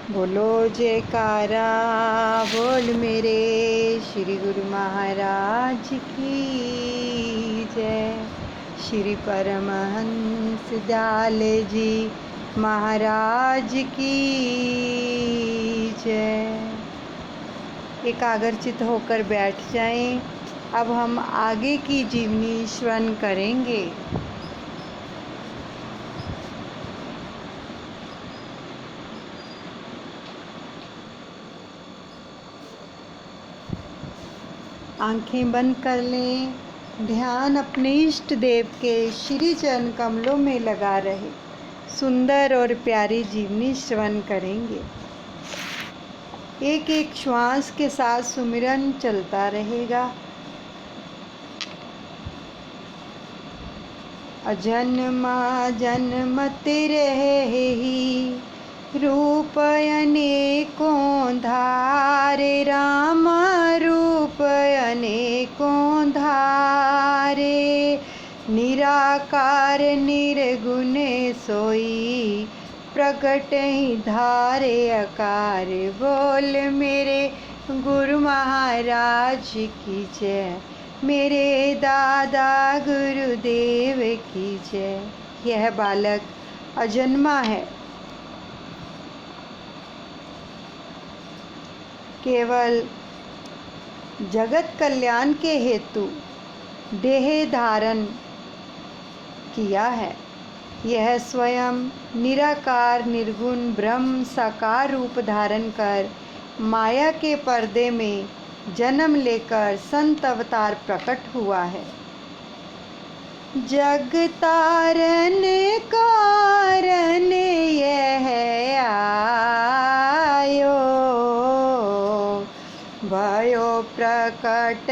बोलो जयकारा बोल मेरे श्री गुरु महाराज की जय। श्री परमहंस दयाल जी महाराज की जय। एकाग्रचित होकर बैठ जाएं। अब हम आगे की जीवनी श्रवण करेंगे। आंखें बंद कर लें। ध्यान अपने इष्ट देव के श्री चरण कमलों में लगा रहे सुंदर और प्यारी जीवनी श्रवण करेंगे। एक एक श्वास के साथ सुमिरन चलता रहेगा। अजन्मा जन्मत रहे रूप अनेकों धारे राम रूप अनेकों धारे निराकार निर्गुण सोई प्रकट ही धारे आकार। बोल मेरे गुरु महाराज की जय, मेरे दादा गुरुदेव की जय। यह बालक अजन्मा है, केवल जगत कल्याण के हेतु देह धारण किया है। यह स्वयं निराकार निर्गुण ब्रह्म साकार रूप धारण कर माया के पर्दे में जन्म लेकर संत अवतार प्रकट हुआ है। जग तारन कारण यह आयो भयो प्रकट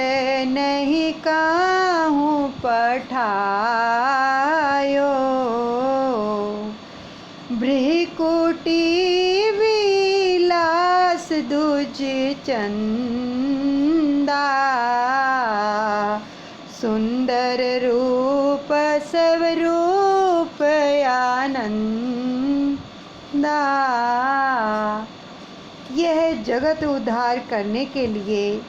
नहीं काहूँ पठायो। भ्रिकुटी विलास दुज चंदा सुंदर रूप सब रूप आनंदा। यह जगत उद्धार करने के लिए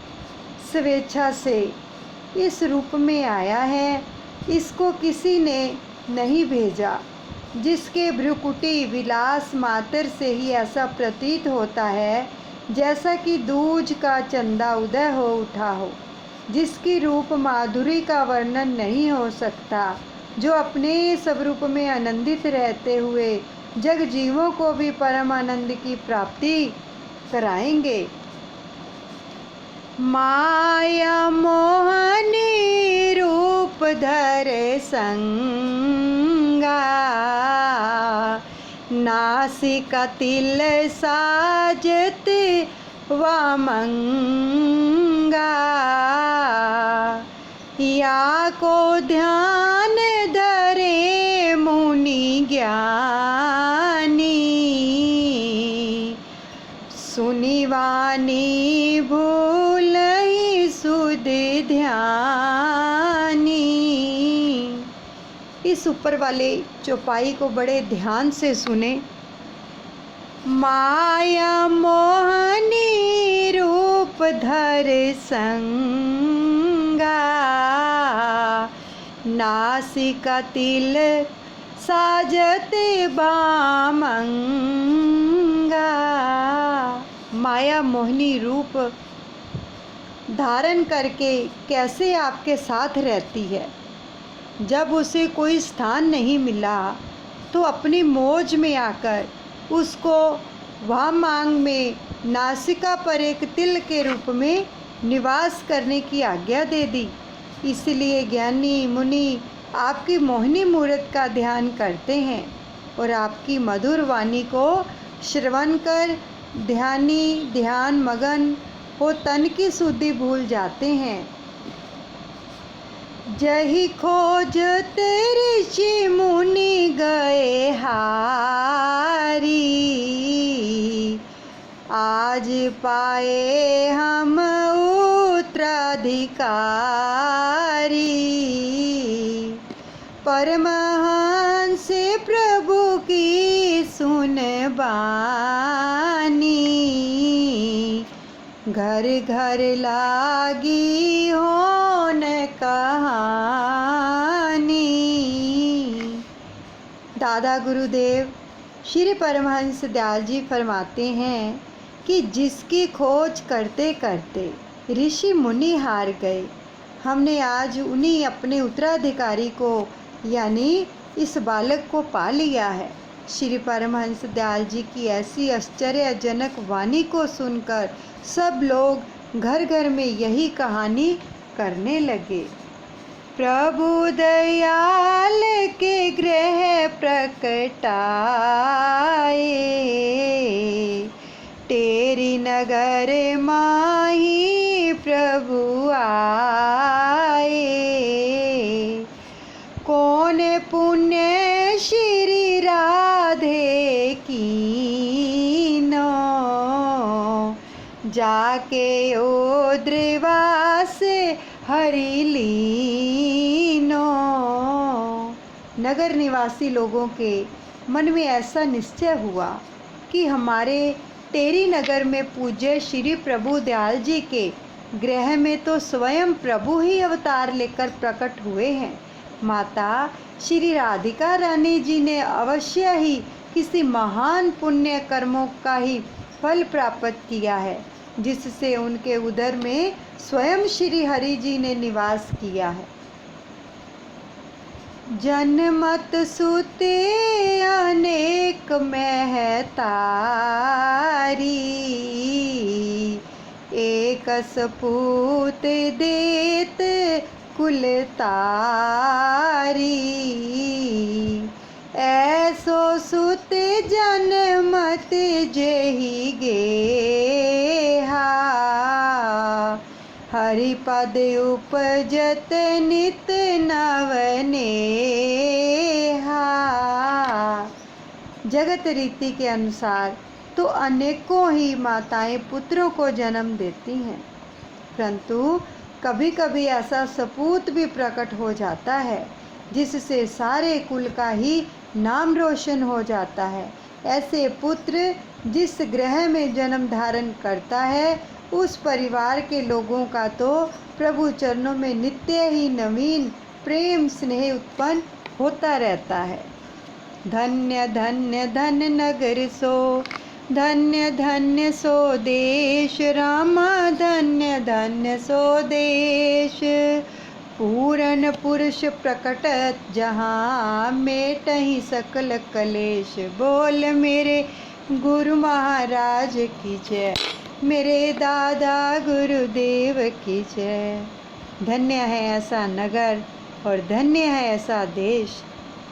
स्वेच्छा से इस रूप में आया है। इसको किसी ने नहीं भेजा। जिसके भ्रुकुटी विलास मात्र से ही ऐसा प्रतीत होता है जैसा कि दूज का चंदा उदय हो उठा हो, जिसकी रूप माधुरी का वर्णन नहीं हो सकता, जो अपने स्वरूप में आनंदित रहते हुए जग जीवों को भी परम आनंद की प्राप्ति कराएंगे। माया मोहनी रूप धर संगा नासिका तिल साजत वामंगा। या को ध्यान धरे मुनि ज्ञानी सुनी वाणी भूलहि सुध ध्यानी। इस ऊपर वाले चौपाई को बड़े ध्यान से सुने। माया मोहनी रूप धर संगा नासिका तिल साजत बामंगा। माया मोहिनी रूप धारण करके कैसे आपके साथ रहती है। जब उसे कोई स्थान नहीं मिला तो अपनी मौज में आकर उसको वामांग में नासिका पर एक तिल के रूप में निवास करने की आज्ञा दे दी। इसलिए ज्ञानी मुनि आपकी मोहिनी मूर्त का ध्यान करते हैं और आपकी मधुर वाणी को श्रवण कर ध्यान मगन हो तन की शुद्धि भूल जाते हैं। जही खोजत ऋषि मुनि गए हारी आज पाए हम उत्तराधिकारी। परमहंस प्रभु की सुन बानी घर घर लागी होन कहानी। दादा गुरुदेव श्री परमहंस दयाल जी फरमाते हैं कि जिसकी खोज करते करते ऋषि मुनि हार गए, हमने आज उन्हीं अपने उत्तराधिकारी को यानी इस बालक को पा लिया है। श्री परमहंस दयाल जी की ऐसी आश्चर्यजनक वाणी को सुनकर सब लोग घर घर में यही कहानी करने लगे। प्रभु दयाल के गृह प्रकटाए, तेरी नगर माही प्रभु आए। कौन पुण्य श्री राधे कीनो, जाके ओद्रवास हरि लीनो। नगर निवासी लोगों के मन में ऐसा निश्चय हुआ कि हमारे टेरी नगर में पूज्य श्री प्रभु दयाल जी के गृह में तो स्वयं प्रभु ही अवतार लेकर प्रकट हुए हैं। माता श्री राधिका रानी जी ने अवश्य ही किसी महान पुण्य कर्मों का ही फल प्राप्त किया है, जिससे उनके उदर में स्वयं श्री हरि जी ने निवास किया है। जन्मत सुते अनेक महतारी, एक सपूत देत कुल तारी। ऐसो सुत जन्मत जेहि गेहा, हरिपद उपजत नित नवनेहा। जगत रीति के अनुसार तो अनेकों ही माताएं पुत्रों को जन्म देती हैं, परंतु कभी कभी ऐसा सपूत भी प्रकट हो जाता है जिससे सारे कुल का ही नाम रोशन हो जाता है। ऐसे पुत्र जिस गृह में जन्म धारण करता है, उस परिवार के लोगों का तो प्रभु चरणों में नित्य ही नवीन प्रेम स्नेह उत्पन्न होता रहता है। धन्य धन्य धन नगर सो, धन्य धन्य सो देश, रामा धन्य धन्य सो देश। पूरन पुरुष प्रकटत जहाँ, मेटहि सकल कलेश। बोल मेरे गुरु महाराज की जय, मेरे दादा गुरुदेव की जय। धन्य है ऐसा नगर और धन्य है ऐसा देश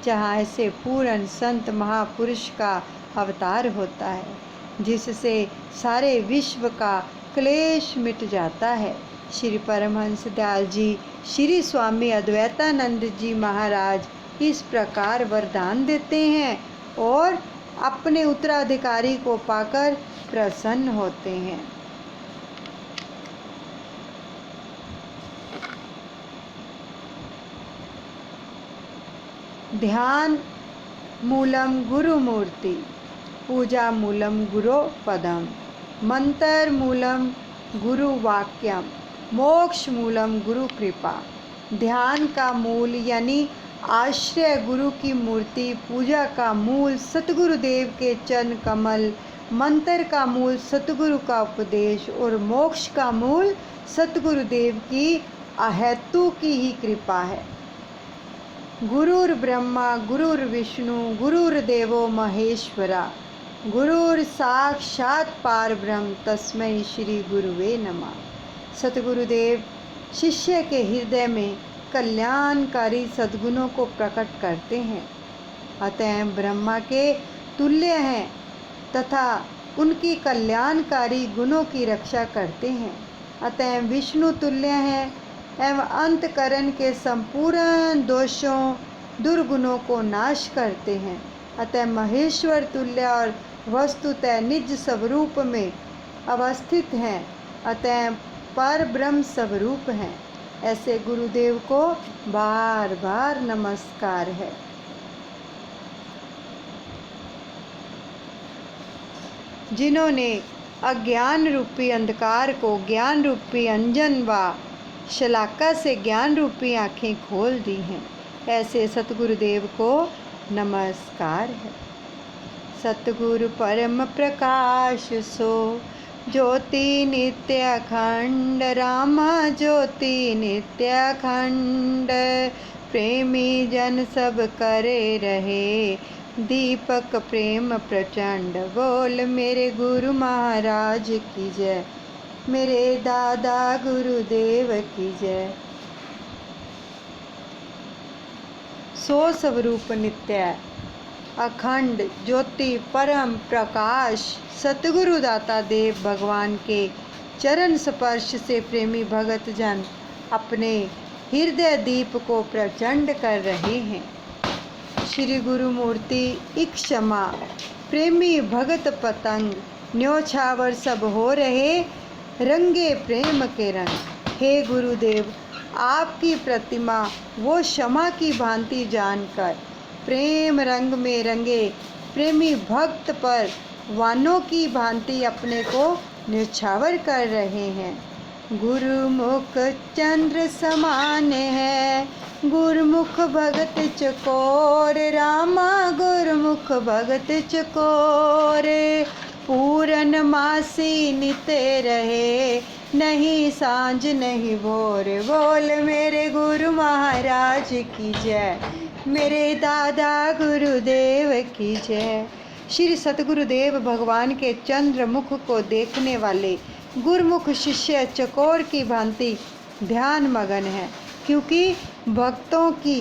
जहाँ ऐसे पूर्ण संत महापुरुष का अवतार होता है, जिससे सारे विश्व का क्लेश मिट जाता है। श्री परमहंस दयाल जी, श्री स्वामी अद्वैतानंद जी महाराज इस प्रकार वरदान देते हैं और अपने उत्तराधिकारी को पाकर प्रसन्न होते हैं। ध्यान मूलम गुरु मूर्ति, पूजा मूलम गुरो पदम, मंत्र मूलम गुरु वाक्यम, मोक्ष मूलम गुरु कृपा। ध्यान का मूल यानी आश्रय गुरु की मूर्ति, पूजा का मूल सतगुरुदेव के चरण कमल, मंत्र का मूल सतगुरु का उपदेश और मोक्ष का मूल सतगुरुदेव की अहेतु की ही कृपा है। गुरुर् ब्रह्मा गुरुर्विष्णु गुरुर्देवो महेश्वरा, गुरुर् साक्षात् पारब्रह्म तस्मै श्री गुरुवे नमः। सतगुरुदेव शिष्य के हृदय में कल्याणकारी सद्गुणों को प्रकट करते हैं, अतः ब्रह्मा के तुल्य हैं तथा उनकी कल्याणकारी गुणों की रक्षा करते हैं। अतः विष्णु तुल्य हैं एवं अंतकरण के संपूर्ण दोषों दुर्गुणों को नाश करते हैं। अतः महेश्वर तुल्य और वस्तुतः निज स्वरूप में अवस्थित हैं, अतः पर ब्रह्म स्वरूप हैं। ऐसे गुरुदेव को बार बार नमस्कार है। जिन्होंने अज्ञान रूपी अंधकार को ज्ञान रूपी अंजन व शलाका से ज्ञान रूपी आँखें खोल दी हैं। ऐसे सतगुरुदेव को नमस्कार है। सतगुरु परम प्रकाश सो ज्योति नित्य अखंड, रामा ज्योति नित्य अखंड। प्रेमी जन सब करे रहे, दीपक प्रेम प्रचंड। बोल मेरे गुरु महाराज की जय, मेरे दादा गुरुदेव की जय। सो स्वरूप नित्य अखंड ज्योति परम प्रकाश सतगुरु दाता देव भगवान के चरण स्पर्श से प्रेमी भगत जन अपने हृदय दीप को प्रचंड कर रहे हैं। श्री गुरु मूर्ति एक क्षमा, प्रेमी भगत पतंग न्योछावर सब हो रहे, रंगे प्रेम के रंग। हे गुरुदेव, आपकी प्रतिमा वो क्षमा की भांति जानकर प्रेम रंग में रंगे प्रेमी भक्त पर वानों की भांति अपने को न्योछावर कर रहे हैं। गुरुमुख चंद्र समान है, गुरुमुख भगत चकोर, रामा गुरुमुख भगत चकोर। पूरन मासी निते रहे, नहीं सांझ नहीं भोर। बोल मेरे गुरु महाराज की जय, मेरे दादा गुरुदेव की जय। श्री सतगुरुदेव भगवान के चंद्र मुख को देखने वाले गुरुमुख शिष्य चकोर की भांति ध्यान मगन है, क्योंकि भक्तों की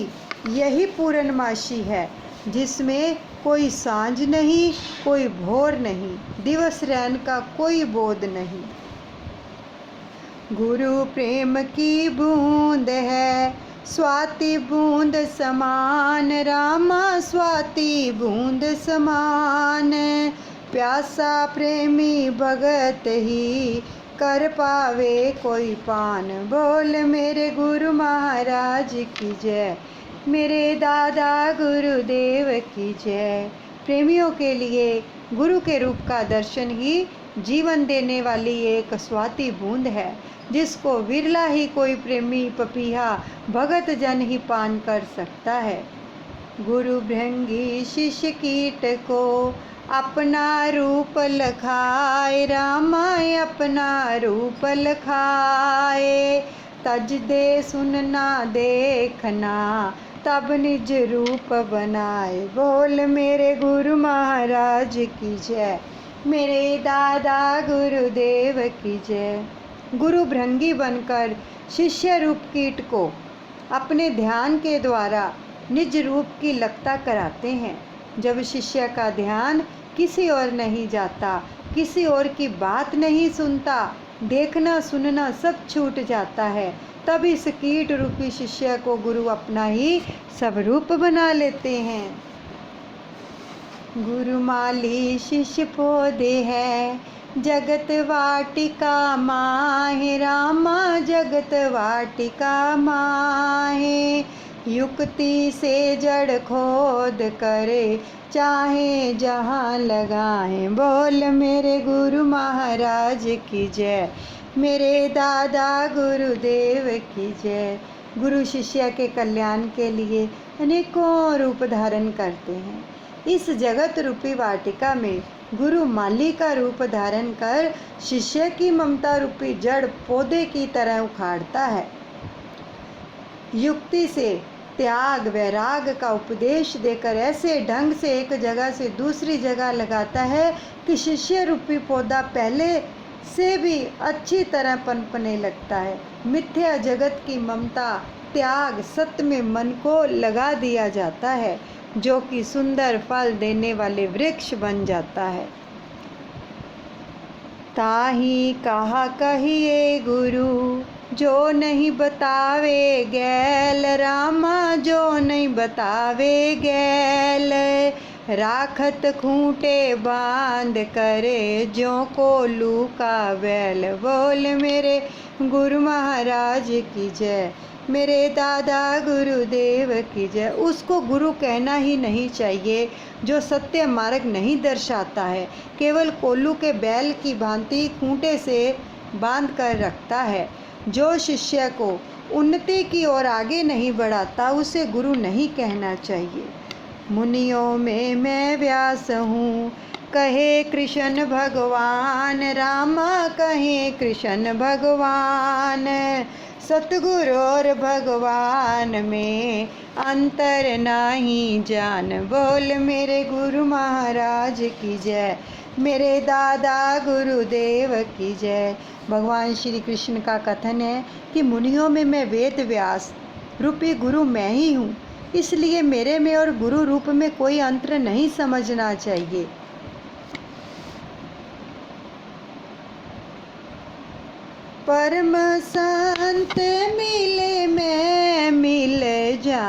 यही पूर्णमासी है जिसमें कोई सांझ नहीं, कोई भोर नहीं, दिवस रैन का कोई बोध नहीं। गुरु प्रेम की बूंद है, स्वाति बूंद समान, रामा स्वाति बूंद समान। प्यासा प्रेमी भगत ही कर पावे कोई पान। बोल मेरे गुरु महाराज की जय, मेरे दादा गुरुदेव की जय। प्रेमियों के लिए गुरु के रूप का दर्शन ही जीवन देने वाली एक स्वाति बूंद है, जिसको विरला ही कोई प्रेमी पपीहा भगत जन ही पान कर सकता है। गुरु भृंगी शिष्य कीट को अपना रूप लखाए, रामा अपना रूप लखाए। तज दे सुनना देखना, तब निज रूप बनाए। बोल मेरे गुरु महाराज की जय, मेरे दादा गुरुदेव की जय। गुरु भृंगी बनकर शिष्य रूप कीट को अपने ध्यान के द्वारा निज रूप की लगता कराते हैं। जब शिष्य का ध्यान किसी और नहीं जाता, किसी और की बात नहीं सुनता, देखना सुनना सब छूट जाता है, तब इस कीट रूपी शिष्य को गुरु अपना ही स्वरूप बना लेते हैं। गुरु माली शिष्य पौधे है, जगत वाटिका माहे, रामा जगत वाटिका माहे। युक्ति से जड़ खोद करे, चाहे जहाँ लगाए। बोल मेरे गुरु महाराज की जय, मेरे दादा गुरुदेव की जय। गुरु शिष्य के कल्याण के लिए अनेकों रूप धारण करते हैं। इस जगत रूपी वाटिका में गुरु माली का रूप धारण कर शिष्य की ममता रूपी जड़ पौधे की तरह उखाड़ता है। युक्ति से त्याग वैराग का उपदेश देकर ऐसे ढंग से एक जगह से दूसरी जगह लगाता है कि शिष्य रूपी पौधा पहले से भी अच्छी तरह पनपने लगता है। मिथ्या जगत की ममता त्याग सत्य में मन को लगा दिया जाता है, जो कि सुंदर फल देने वाले वृक्ष बन जाता है। ताही कहा कहिए गुरु, जो नहीं बतावे गैल, रामा जो नहीं बतावे गैल। राखत खूंटे बांध करे, जो को लू का बैल। बोल मेरे गुरु महाराज की जय, मेरे दादा गुरुदेव की जय। उसको गुरु कहना ही नहीं चाहिए जो सत्य मार्ग नहीं दर्शाता है, केवल कोल्लू के बैल की भांति खूंटे से बांध कर रखता है। जो शिष्य को उन्नति की ओर आगे नहीं बढ़ाता उसे गुरु नहीं कहना चाहिए। मुनियों में मैं व्यास हूँ, कहे कृष्ण भगवान, राम कहे कृष्ण भगवान। सतगुरु और भगवान में अंतर नहीं जान। बोल मेरे गुरु महाराज की जय, मेरे दादा गुरुदेव की जय। भगवान श्री कृष्ण का कथन है कि मुनियों में मैं वेद व्यास रूपी गुरु मैं ही हूँ, इसलिए मेरे में और गुरु रूप में कोई अंतर नहीं समझना चाहिए। परम संत मिले मैं मिल जाऊं,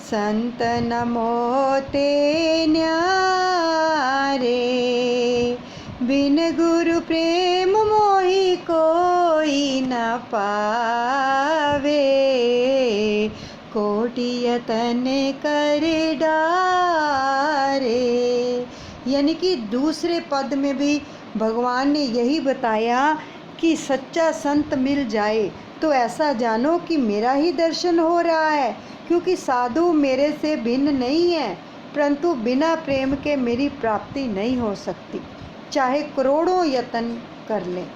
संत न मोते न्यारे। बिन गुरु प्रेम मोहि कोई न पावे, कोटि यतन कर डारे। यानी कि दूसरे पद में भी भगवान ने यही बताया कि सच्चा संत मिल जाए तो ऐसा जानो कि मेरा ही दर्शन हो रहा है, क्योंकि साधु मेरे से भिन्न नहीं है, परंतु बिना प्रेम के मेरी प्राप्ति नहीं हो सकती, चाहे करोड़ों यत्न कर लें।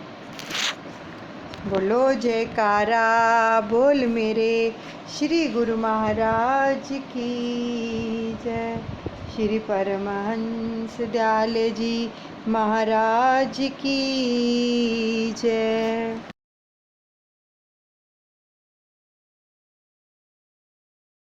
बोलो जयकारा, बोल मेरे श्री गुरु महाराज की जय। श्री परमहंस दयाल जी महाराज की जय।